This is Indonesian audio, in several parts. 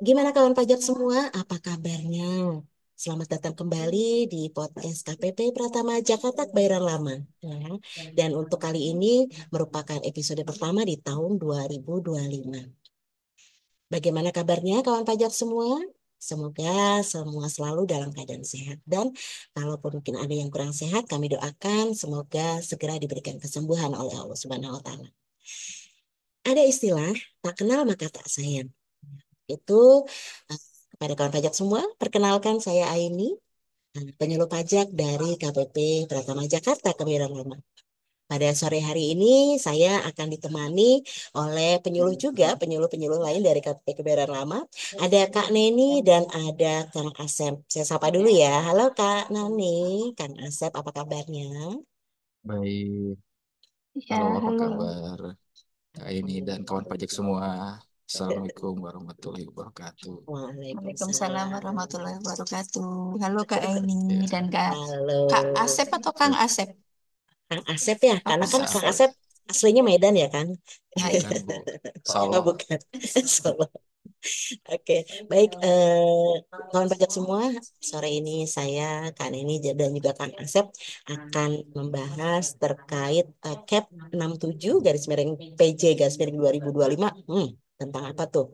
Gimana kawan pajak semua? Apa kabarnya? Selamat datang kembali di podcast KPP Pratama Jakarta Kebayoran Lama. Ya. Dan untuk kali ini merupakan episode pertama di tahun 2025. Bagaimana kabarnya kawan pajak semua? Semoga semua selalu dalam keadaan sehat. Dan kalaupun mungkin ada yang kurang sehat, kami doakan semoga segera diberikan kesembuhan oleh Allah Subhanahu wa Ta'ala. Ada istilah tak kenal maka tak sayang. Itu eh, kepada kawan pajak semua, perkenalkan saya Aini, penyuluh pajak dari KPP Pratama Jakarta Kebayoran Lama. Pada sore hari ini saya akan ditemani oleh penyuluh juga, penyuluh-penyuluh lain dari KPP Kebayoran Lama. Ada Kak Neni dan ada Kang Asep. Saya sapa dulu ya. Halo Kak Nani, Kang Asep, apa kabarnya? Baik, Ya, halo apa halo. kabar Kak ini dan kawan pajak semua. Assalamualaikum warahmatullahi wabarakatuh. Waalaikumsalam Waalaikumsalam. warahmatullahi wabarakatuh. Halo Kak Aini dan Ya, Kak Halo. Asep atau Kang Asep? Kang Asep ya, Oh, karena Kang kan Kang Asep. Asep aslinya Medan ya kan? Nah, iya. bukan Bu, Oh Solo. bukan, Solo. Oke, baik kawan pajak semua, sore ini saya, Kak Neni dan juga Kang Asep akan membahas terkait CAP 67 garis miring PJ garis miring 2025. Tentang apa tuh?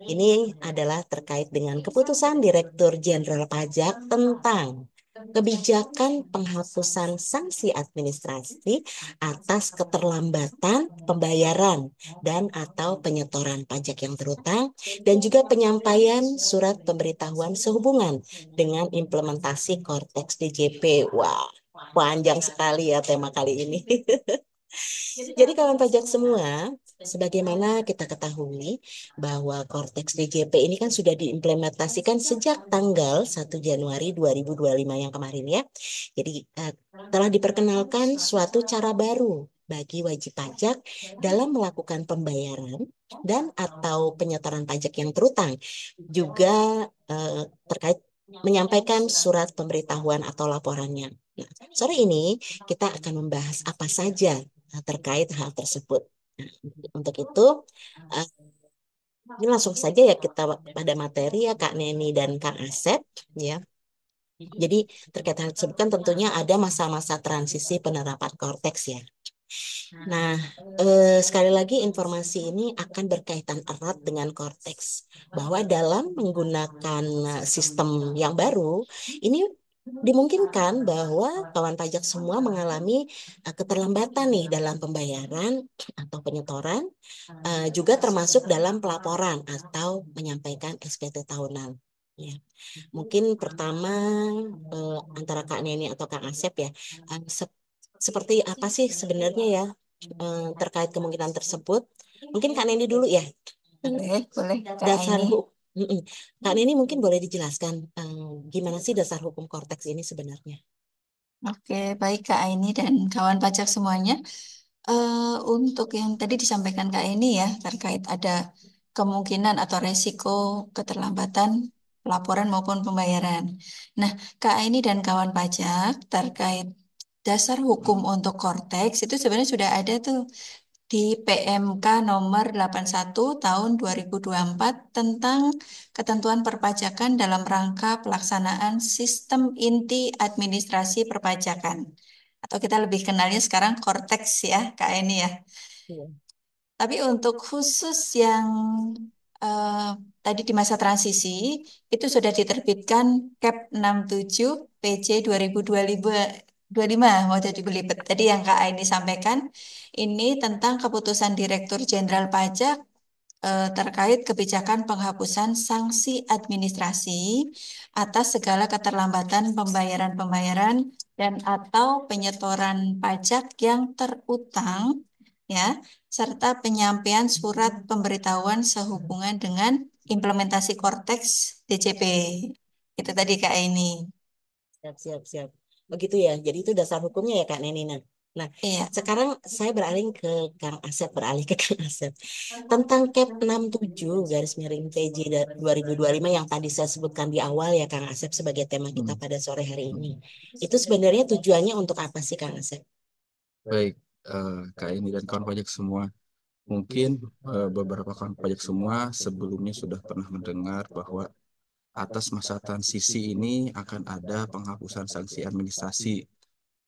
Ini adalah terkait dengan keputusan Direktur Jenderal Pajak tentang kebijakan penghapusan sanksi administrasi atas keterlambatan pembayaran dan atau penyetoran pajak yang terutang dan juga penyampaian surat pemberitahuan sehubungan dengan implementasi Cortex DJP. Wah, panjang sekali ya tema kali ini. Jadi kawan pajak semua, sebagaimana kita ketahui bahwa Cortex DJP ini kan sudah diimplementasikan sejak tanggal 1 Januari 2025 yang kemarin ya. Jadi telah diperkenalkan suatu cara baru bagi wajib pajak dalam melakukan pembayaran dan atau penyetoran pajak yang terutang. Juga terkait menyampaikan surat pemberitahuan atau laporannya. Nah, sore ini kita akan membahas apa saja terkait hal tersebut. Nah, untuk itu, eh, ini langsung saja ya kita pada materi ya Kak Neni dan Kak Asep ya. Jadi terkait hal tersebut kan tentunya ada masa-masa transisi penerapan Cortex ya. Nah, sekali lagi informasi ini akan berkaitan erat dengan Cortex bahwa dalam menggunakan sistem yang baru ini dimungkinkan bahwa kawan pajak semua mengalami keterlambatan nih dalam pembayaran atau penyetoran, juga termasuk dalam pelaporan atau menyampaikan SPT tahunan. Ya, mungkin pertama antara Kak Neni atau Kang Asep ya, seperti apa sih sebenarnya ya terkait kemungkinan tersebut? Mungkin Kak Neni dulu ya, boleh Kak dasar Aini. hukum. Kak Neni mungkin boleh dijelaskan gimana sih dasar hukum Cortex ini sebenarnya? Oke, baik Kak Aini dan kawan pajak semuanya. Untuk yang tadi disampaikan Kak Aini ya, terkait ada kemungkinan atau resiko keterlambatan laporan maupun pembayaran. Nah, Kak Aini dan kawan pajak terkait dasar hukum untuk Cortex itu sebenarnya sudah ada tuh di PMK nomor 81 tahun 2024 tentang ketentuan perpajakan dalam rangka pelaksanaan sistem inti administrasi perpajakan. Atau kita lebih kenalnya sekarang Cortex ya, Kak Eni ya. Iya. Tapi untuk khusus yang eh, tadi di masa transisi itu sudah diterbitkan CAP 67 PJ 2025 mau jadi belibet. Tadi yang Kak Aini sampaikan ini tentang keputusan Direktur Jenderal Pajak terkait kebijakan penghapusan sanksi administrasi atas segala keterlambatan pembayaran-pembayaran dan atau penyetoran pajak yang terutang ya serta penyampaian surat pemberitahuan sehubungan dengan implementasi Cortex DCP. Itu tadi Kak ini. Siap, siap, siap. Begitu ya. Jadi itu dasar hukumnya ya Kak Neni. Nah, Iya. sekarang saya beralih ke Kang Asep, beralih ke Kang Asep. Tentang CAP 67 garis miring PJ 2025 yang tadi saya sebutkan di awal ya Kang Asep sebagai tema kita Hmm, pada sore hari ini. Itu sebenarnya tujuannya untuk apa sih Kang Asep? Baik, Kak ini dan kawan pajak semua. Mungkin beberapa kawan pajak semua sebelumnya sudah pernah mendengar bahwa atas masa transisi ini akan ada penghapusan sanksi administrasi.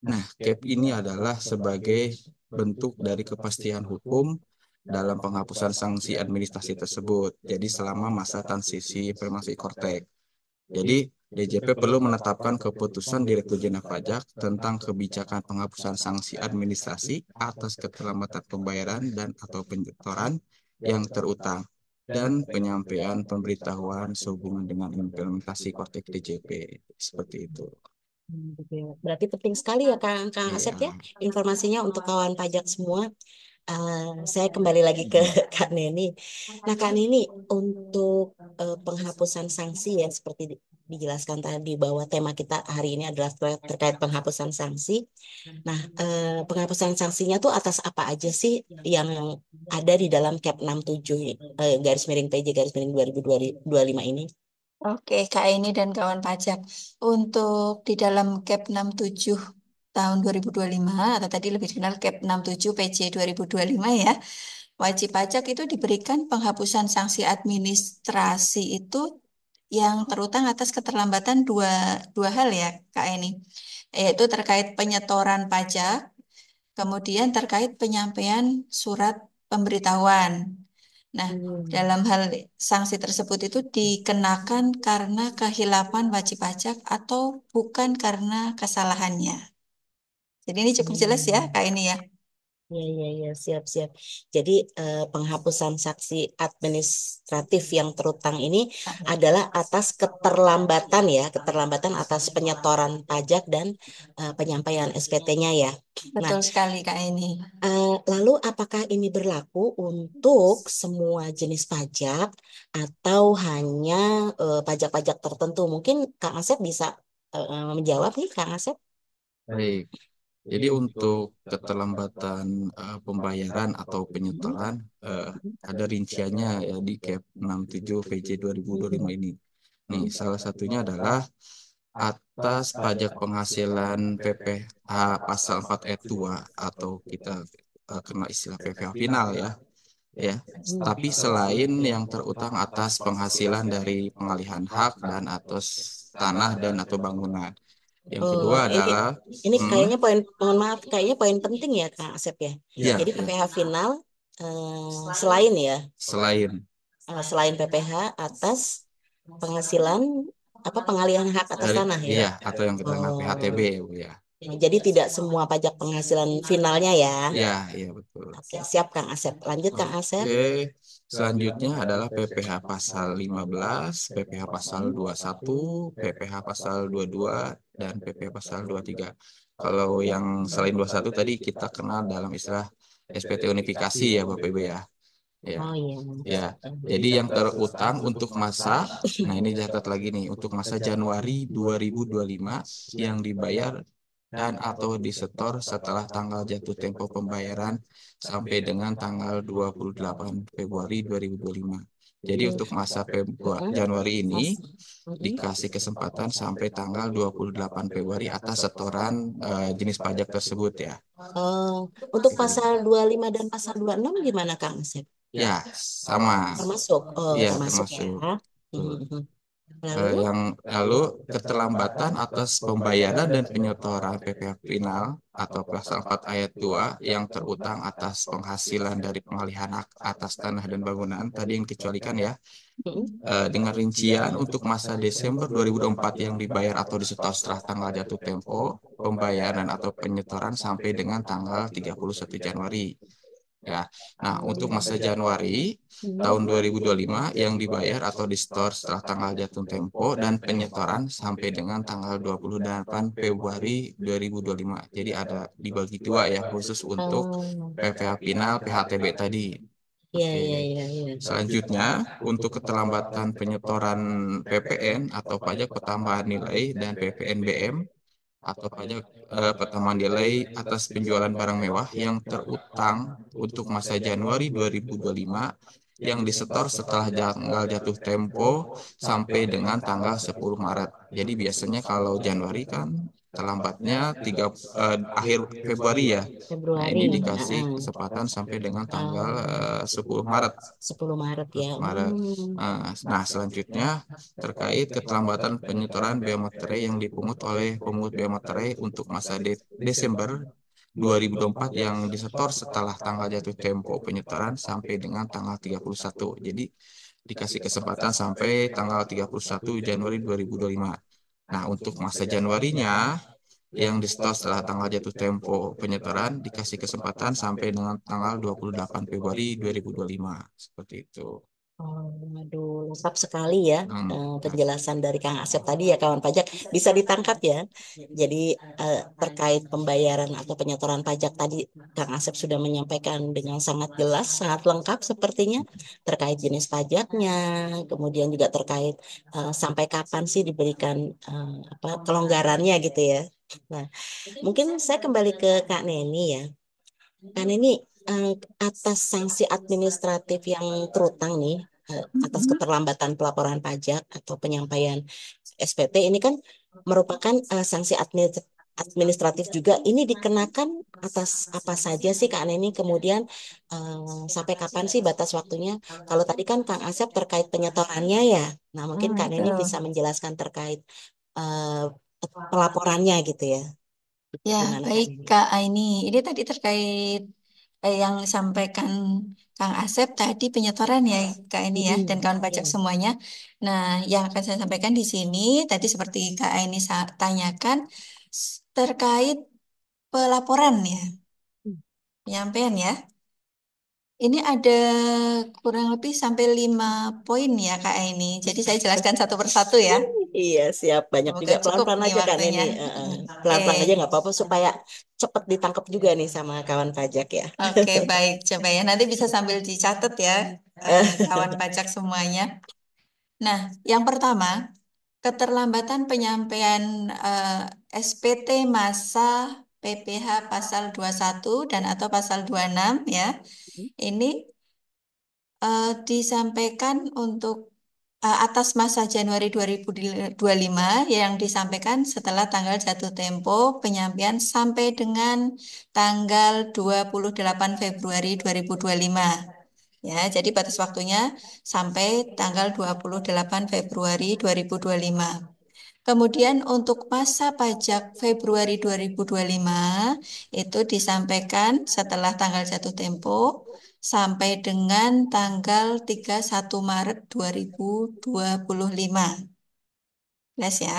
Nah, CAP ini adalah sebagai bentuk dari kepastian hukum dalam penghapusan sanksi administrasi tersebut. Jadi selama masa transisi informasi Kortek. Jadi DJP perlu menetapkan keputusan Direktur Jenderal Pajak tentang kebijakan penghapusan sanksi administrasi atas keterlambatan pembayaran dan atau penyetoran yang terutang dan penyampaian pemberitahuan sehubungan dengan implementasi Kortek DJP seperti itu. Gitu ya. Berarti penting sekali ya Kang Asep Iya. ya informasinya untuk kawan pajak semua. Saya kembali lagi ke Kak Neni. Nah, Kak Neni, untuk penghapusan sanksi ya seperti dijelaskan tadi bahwa tema kita hari ini adalah terkait penghapusan sanksi. Nah, penghapusan sanksinya tuh atas apa aja sih yang ada di dalam Cap 67 garis miring PJ garis miring 2025 ini? Oke, Kak ini dan kawan pajak. Untuk di dalam Cap 67 tahun 2025 atau tadi lebih dikenal Cap 67 PJ 2025 ya, wajib pajak itu diberikan penghapusan sanksi administrasi itu yang terutang atas keterlambatan dua hal ya, Kak ini, yaitu terkait penyetoran pajak, kemudian terkait penyampaian surat pemberitahuan. Nah, Hmm. dalam hal sanksi tersebut itu dikenakan karena kehilapan wajib pajak atau bukan karena kesalahannya. Jadi ini cukup jelas ya, Hmm. Kak ini ya. Ya, ya, ya, siap, siap. Jadi penghapusan sanksi administratif yang terutang ini adalah atas keterlambatan ya, keterlambatan atas penyetoran pajak dan penyampaian SPT-nya ya. Nah, Betul sekali, Kak ini. lalu apakah ini berlaku untuk semua jenis pajak atau hanya pajak-pajak tertentu? Mungkin Kang Asep bisa menjawab nih, Kang Asep. Baik. Jadi untuk keterlambatan pembayaran atau penyetoran ada rinciannya ya di Cap 67 PJ 2025 ini. Nih, salah satunya adalah atas pajak penghasilan PPh pasal 4 ayat 2 atau kita kenal istilah PPh final ya. Ya, tapi selain yang terutang atas penghasilan dari pengalihan hak dan atas tanah dan atau bangunan. Yang Oh, kedua ini adalah ini hmm, kayaknya poin, mohon maaf, kayaknya poin penting ya Kak Asep ya. ya, Jadi ya, PPh final selain ya, selain selain PPh atas penghasilan apa pengalihan hak atas dari tanah ya. iya atau yang kita kenal PHTB Oh, ya Bu ya. jadi tidak semua pajak penghasilan finalnya ya. Ya, iya betul. Oke, siap Kang Asep. Lanjut Kang Asep. Oke, selanjutnya adalah PPh pasal 15, PPh pasal 21, PPh pasal 22, dan PPh pasal 23. Kalau yang selain 21 tadi kita kenal dalam istilah SPT unifikasi ya Bapak Ibu ya. Ya, Oh iya. ya. Jadi yang terutang untuk masa, nah ini catat lagi nih, untuk masa Januari 2025 yang dibayar dan atau disetor setelah tanggal jatuh tempo pembayaran sampai dengan tanggal 28 Februari 2025. Jadi untuk masa Januari ini Mm-mm. dikasih kesempatan sampai tanggal 28 Februari atas setoran jenis pajak tersebut ya. Oh, untuk pasal 25 dan pasal 26 gimana Kang Asep? Ya, sama. Termasuk, oh Ya, termasuk ya. termasuk. Tuh. Mhm. Lalu, Yang lalu keterlambatan atas pembayaran dan penyetoran PPh final atau pasal 4 ayat 2 yang terutang atas penghasilan dari pengalihan hak atas tanah dan bangunan tadi yang dikecualikan ya mhm. dengan rincian untuk masa Desember 2024 yang dibayar atau disetor setelah tanggal jatuh tempo pembayaran atau penyetoran sampai dengan tanggal 31 Januari. Ya. Nah, untuk masa Januari tahun Mhm. 2025 yang dibayar atau di-store setelah tanggal jatuh tempo dan penyetoran sampai dengan tanggal 28 Februari 2025. Jadi ada dibagi dua ya khusus untuk Oh, PPh final PHTB tadi. iya, Oke. iya, iya, iya. Selanjutnya, untuk keterlambatan penyetoran PPN atau pajak pertambahan nilai dan PPNBM atau pajak pertambahan nilai atas penjualan barang mewah yang terutang untuk masa Januari 2025 yang disetor setelah tanggal jatuh tempo sampai dengan tanggal 10 Maret. Jadi biasanya kalau Januari kan terlambatnya akhir Februari ya. Nah, Februari. ini dikasih Heeh. kesempatan sampai dengan tanggal Oh, 10 Maret. 10 Maret ya. Maret. Nah, selanjutnya terkait keterlambatan penyetoran bea materai yang dipungut oleh pemungut bea materai untuk masa Desember 2024 yang disetor setelah tanggal jatuh tempo penyetoran sampai dengan tanggal 31. Jadi dikasih kesempatan sampai tanggal 31 Januari 2025. Nah, untuk masa Januarinya yang disetor setelah tanggal jatuh tempo penyetoran dikasih kesempatan sampai dengan tanggal 28 Februari 2025. Seperti itu. Oh, aduh, lengkap sekali ya Nah, penjelasan dari Kang Asep tadi ya kawan pajak bisa ditangkap ya. Jadi terkait pembayaran atau penyetoran pajak tadi Kang Asep sudah menyampaikan dengan sangat jelas, sangat lengkap sepertinya terkait jenis pajaknya, kemudian juga terkait sampai kapan sih diberikan apa kelonggarannya gitu ya. Nah, mungkin saya kembali ke Kak Neni ya. Kan ini eh, atas sanksi administratif yang terutang nih, atas Mhm. keterlambatan pelaporan pajak atau penyampaian SPT ini kan merupakan sanksi administratif juga. Ini dikenakan atas apa saja sih Kak Neni? Kemudian sampai kapan sih batas waktunya? Kalau tadi kan Kang Asep terkait penyetorannya ya. Nah, mungkin Kak Neni bisa Betul. menjelaskan terkait eh, pelaporannya gitu ya. Ya, Gimana Kak baik Neni? Kak Aini. Ini tadi terkait yang disampaikan Kang Asep tadi penyetoran ya Kak Aini ya dan Mm-mm. kawan Ya. pajak semuanya. Nah, yang akan saya sampaikan di sini tadi seperti Kak Aini tanyakan terkait pelaporan ya, penyampaian ya. Ini ada kurang lebih sampai 5 poin ya Kak Aini. Jadi saya jelaskan satu persatu ya. Iya, siap. Banyak Semoga juga. cukup Pelan-pelan nih aja, Kak waktunya. Neni. Oke. Pelan-pelan aja nggak apa-apa supaya cepet ditangkap juga nih sama kawan pajak ya. Oke, baik. Coba ya, nanti bisa sambil dicatat ya, kawan pajak semuanya. Nah, yang pertama, keterlambatan penyampaian SPT masa PPh pasal 21 dan atau pasal 26 ya. Ini disampaikan untuk atas masa Januari 2025 yang disampaikan setelah tanggal jatuh tempo penyampaian sampai dengan tanggal 28 Februari 2025. Ya, jadi batas waktunya sampai tanggal 28 Februari 2025. Kemudian untuk masa pajak Februari 2025 itu disampaikan setelah tanggal jatuh tempo sampai dengan tanggal 31 Maret 2025. Jelas ya.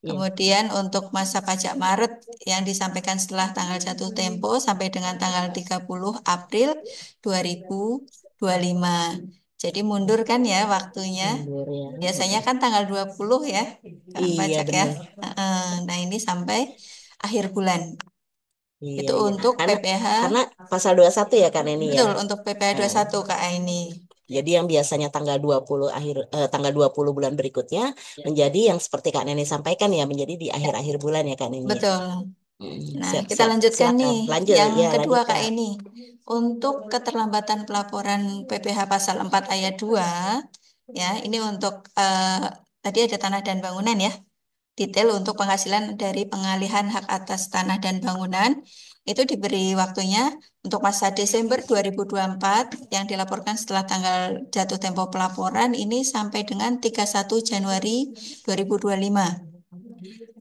Iya. Kemudian untuk masa pajak Maret yang disampaikan setelah tanggal jatuh tempo sampai dengan tanggal 30 April 2025. Jadi mundur kan ya waktunya. Mundur ya. Biasanya kan tanggal 20 ya, kawan Iya, pajak ya. benar. Heeh. Nah, ini sampai akhir bulan. Iya, Itu iya. untuk Karena PPh, karena pasal 21 ya, Kak Neni ya. betul, untuk PPh Eh, satu Kak Aini. Jadi yang biasanya tanggal 20 bulan berikutnya menjadi yang seperti Kak Neni sampaikan ya, menjadi di Ya, akhir-akhir bulan ya, Kak Neni ya. betul. Nah, Siap, kita siap. lanjutkan nih. Silakan. Lanjut. Yang Ya, kedua, lanjut, Kak, Kak. ini. Untuk keterlambatan pelaporan PPh pasal 4 ayat 2, ya, ini untuk tadi ada tanah dan bangunan ya. Detail untuk penghasilan dari pengalihan hak atas tanah dan bangunan itu diberi waktunya untuk masa Desember 2024 yang dilaporkan setelah tanggal jatuh tempo pelaporan ini sampai dengan 31 Januari 2025.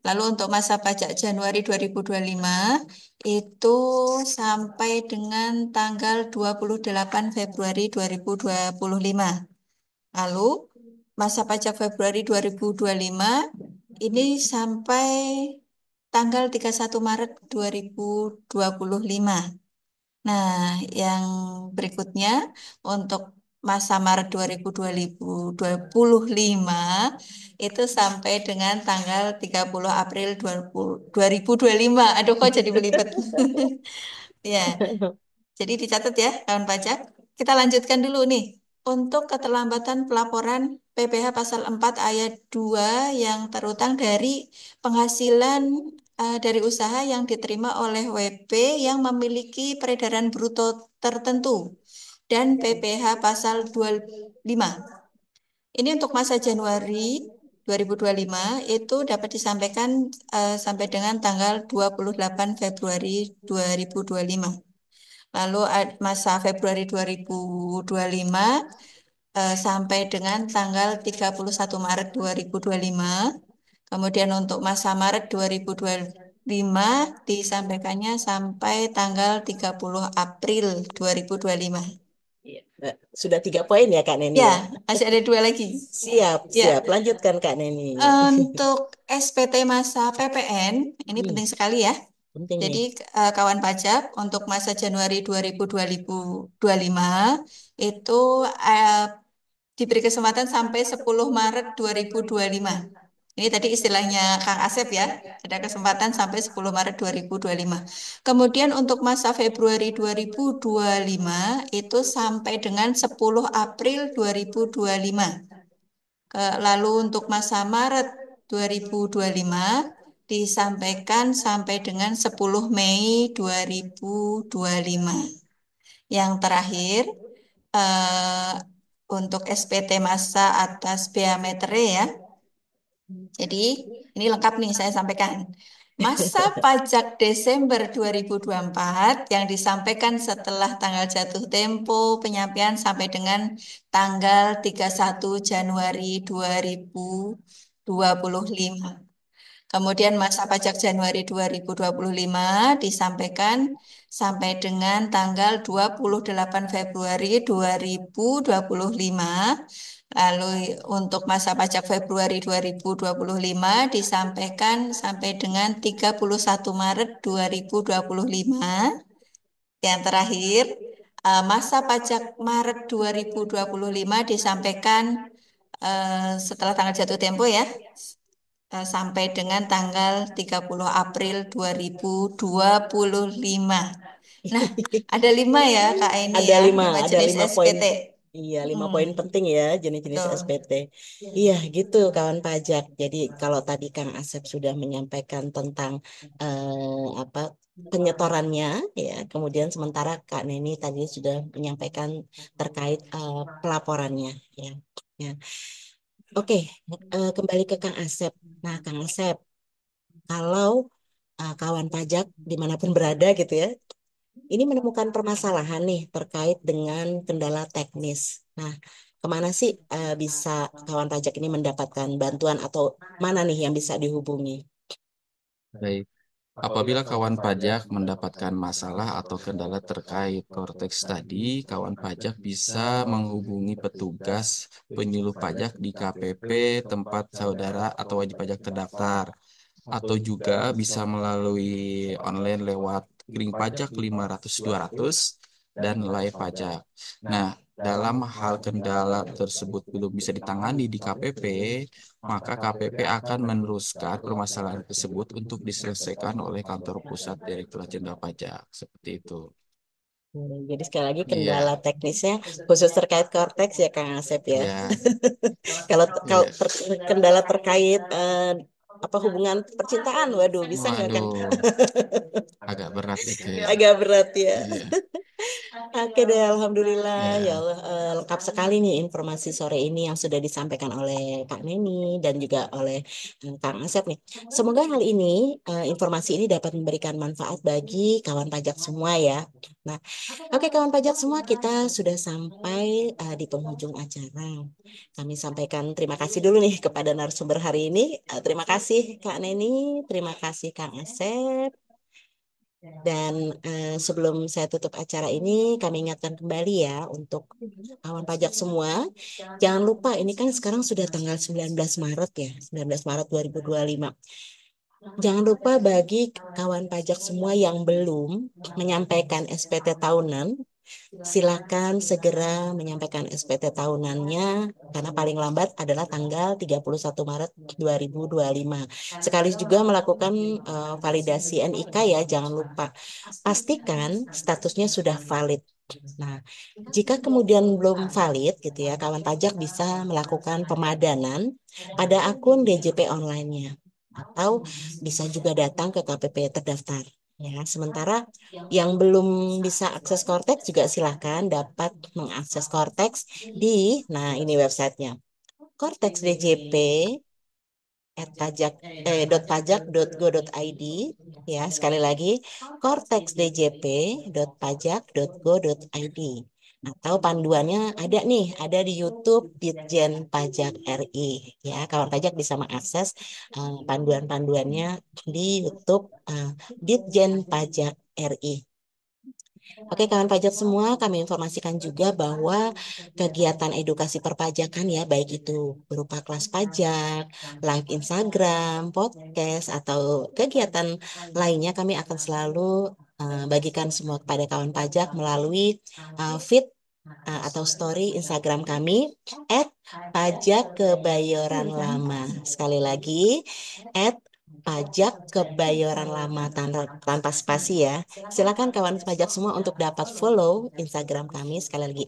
Lalu untuk masa pajak Januari 2025 itu sampai dengan tanggal 28 Februari 2025. Lalu masa pajak Februari 2025 ini sampai tanggal 31 Maret 2025. Nah, yang berikutnya untuk masa Maret 2025 itu sampai dengan tanggal 30 April 2025. Aduh, kok jadi belibet. Ya, jadi dicatat ya, kawan pajak. Kita lanjutkan dulu nih. Untuk keterlambatan pelaporan PPh pasal 4 ayat 2 yang terutang dari penghasilan dari usaha yang diterima oleh WP yang memiliki peredaran bruto tertentu dan PPh pasal 25. Ini untuk masa Januari 2025 itu dapat disampaikan sampai dengan tanggal 28 Februari 2025. Lalu masa Februari 2025 sampai dengan tanggal 31 Maret 2025. Kemudian untuk masa Maret 2025 disampaikannya sampai tanggal 30 April 2025. Iya. Sudah 3 poin ya Kak Neni Ya, ya. masih ada 2 lagi. Siap, Ya, siap. Lanjutkan Kak Neni. untuk SPT masa PPN, ini Hmm, penting sekali ya. penting Jadi nih. kawan pajak untuk masa Januari 2025 itu diberi kesempatan sampai 10 Maret 2025. Ini tadi istilahnya Kang Asep ya, ada kesempatan sampai 10 Maret 2025. Kemudian untuk masa Februari 2025 itu sampai dengan 10 April 2025. Lalu untuk masa Maret 2025 disampaikan sampai dengan 10 Mei 2025. Yang terakhir, eh, untuk SPT masa atas bea metere ya. Jadi ini lengkap nih saya sampaikan. Masa pajak Desember 2024 yang disampaikan setelah tanggal jatuh tempo penyampaian sampai dengan tanggal 31 Januari 2025. Kemudian masa pajak Januari 2025 disampaikan sampai dengan tanggal 28 Februari 2025. Lalu untuk masa pajak Februari 2025 disampaikan sampai dengan 31 Maret 2025. Yang terakhir, masa pajak Maret 2025 disampaikan setelah tanggal jatuh tempo ya, sampai dengan tanggal 30 April 2025. Nah, ada 5 ya Kak ini Ada ya, lima, 5 ada jenis 5 poin. SPT. Iya, 5 poin Hmm, penting ya jenis-jenis tuh. SPT. Iya, gitu kawan pajak. Jadi kalau tadi Kang Asep sudah menyampaikan tentang apa penyetorannya, ya. Kemudian sementara Kak Neni tadi sudah menyampaikan terkait pelaporannya, ya. Ya. Oke, kembali ke Kang Asep. Nah, Kang Asep, kalau kawan pajak dimanapun berada gitu ya, ini menemukan permasalahan nih terkait dengan kendala teknis. Nah, kemana sih bisa kawan pajak ini mendapatkan bantuan atau mana nih yang bisa dihubungi? Baik. Apabila kawan pajak mendapatkan masalah atau kendala terkait Cortex tadi, kawan pajak bisa menghubungi petugas penyuluh pajak di KPP tempat saudara atau wajib pajak terdaftar, atau juga bisa melalui online lewat Kering Pajak 500-200 dan Live Pajak. Nah, dalam hal kendala tersebut belum bisa ditangani di KPP, maka KPP akan meneruskan permasalahan tersebut untuk diselesaikan oleh kantor pusat Direktorat Jenderal Pajak. Seperti itu. Jadi sekali lagi kendala Iya, teknisnya khusus terkait Cortex ya Kang Asep ya. iya, Kalau kalau iya. kendala terkait apa hubungan percintaan, waduh bisa nggak Kang? Waduh, agak berat itu ya. Agak berat ya. Iya, Oke deh, Alhamdulillah. Ya iya. Allah, lengkap sekali nih informasi sore ini yang sudah disampaikan oleh Kak Neni dan juga oleh Kang Asep nih. Semoga hal ini, informasi ini dapat memberikan manfaat bagi kawan pajak semua ya. Nah, oke kawan pajak semua, kita sudah sampai di penghujung acara. Kami sampaikan terima kasih dulu nih kepada narasumber hari ini. Terima kasih Kak Neni, terima kasih Kang Asep. Dan sebelum saya tutup acara ini, kami ingatkan kembali ya untuk kawan pajak semua. Jangan lupa ini kan sekarang sudah tanggal 19 Maret ya, 19 Maret 2025. Jangan lupa bagi kawan pajak semua yang belum menyampaikan SPT tahunan, silakan segera menyampaikan SPT tahunannya karena paling lambat adalah tanggal 31 Maret 2025. Sekali juga melakukan validasi NIK ya, jangan lupa. Pastikan statusnya sudah valid. Nah, jika kemudian belum valid gitu ya, kawan pajak bisa melakukan pemadanan pada akun DJP online-nya atau bisa juga datang ke KPP terdaftar. Ya, sementara yang belum bisa akses Cortex juga silahkan dapat mengakses Cortex di, nah ini websitenya, Cortex DJP pajak.go.id, ya sekali lagi cortexdjp.pajak.go.id, atau panduannya ada nih, ada di YouTube Ditjen Pajak RI, ya kawan pajak bisa mengakses panduan-panduannya di YouTube Ditjen Pajak RI. Oke, kawan pajak semua, kami informasikan juga bahwa kegiatan edukasi perpajakan ya, baik itu berupa kelas pajak, live Instagram, podcast, atau kegiatan lainnya, kami akan selalu bagikan semua kepada kawan pajak melalui feed atau story Instagram kami @pajak kebayoran lama. Sekali lagi, pajak kebayoran lama tanpa spasi ya. Silakan kawan pajak semua untuk dapat follow Instagram kami, sekali lagi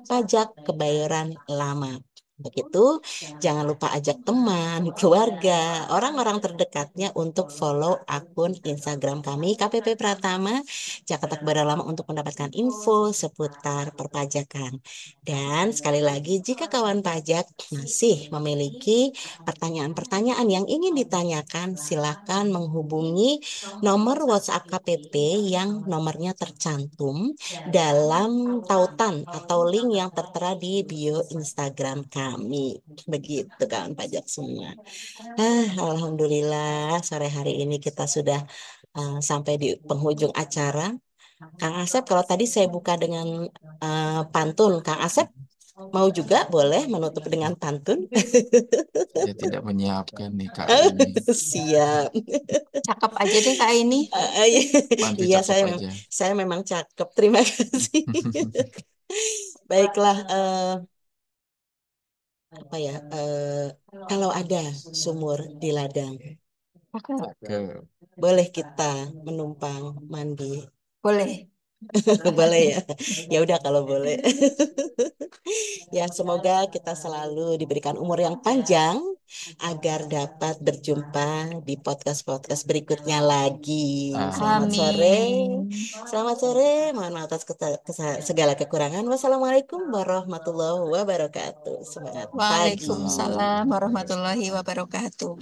@pajak kebayoran lama. Begitu, jangan lupa ajak teman, keluarga, orang-orang terdekatnya untuk follow akun Instagram kami KPP Pratama Jakarta Kebayoran Lama untuk mendapatkan info seputar perpajakan. Dan sekali lagi, jika kawan pajak masih memiliki pertanyaan-pertanyaan yang ingin ditanyakan, silakan menghubungi nomor WhatsApp KPP yang nomornya tercantum dalam tautan atau link yang tertera di bio Instagram kami. Begitu kawan pajak semua. Alhamdulillah sore hari ini kita sudah sampai di penghujung acara. Kang Asep, kalau tadi saya buka dengan pantun, Kang Asep mau juga boleh menutup dengan pantun? Saya tidak menyiapkan nih Kak ini. Siap. Cakep aja deh Kak ini. Iya, Bantu iya, cakep aja. saya memang cakep. Terima kasih. Baiklah, apa ya? Kalau ada sumur di ladang, Cakep. boleh kita menumpang mandi. Boleh. Boleh ya. Ya udah kalau boleh. Ya, semoga kita selalu diberikan umur yang panjang agar dapat berjumpa di podcast-podcast berikutnya lagi. Selamat sore. Amin. Selamat sore. Mohon maaf atas segala kekurangan. Wassalamualaikum warahmatullahi wabarakatuh. Semangat pagi. Waalaikumsalam warahmatullahi wabarakatuh.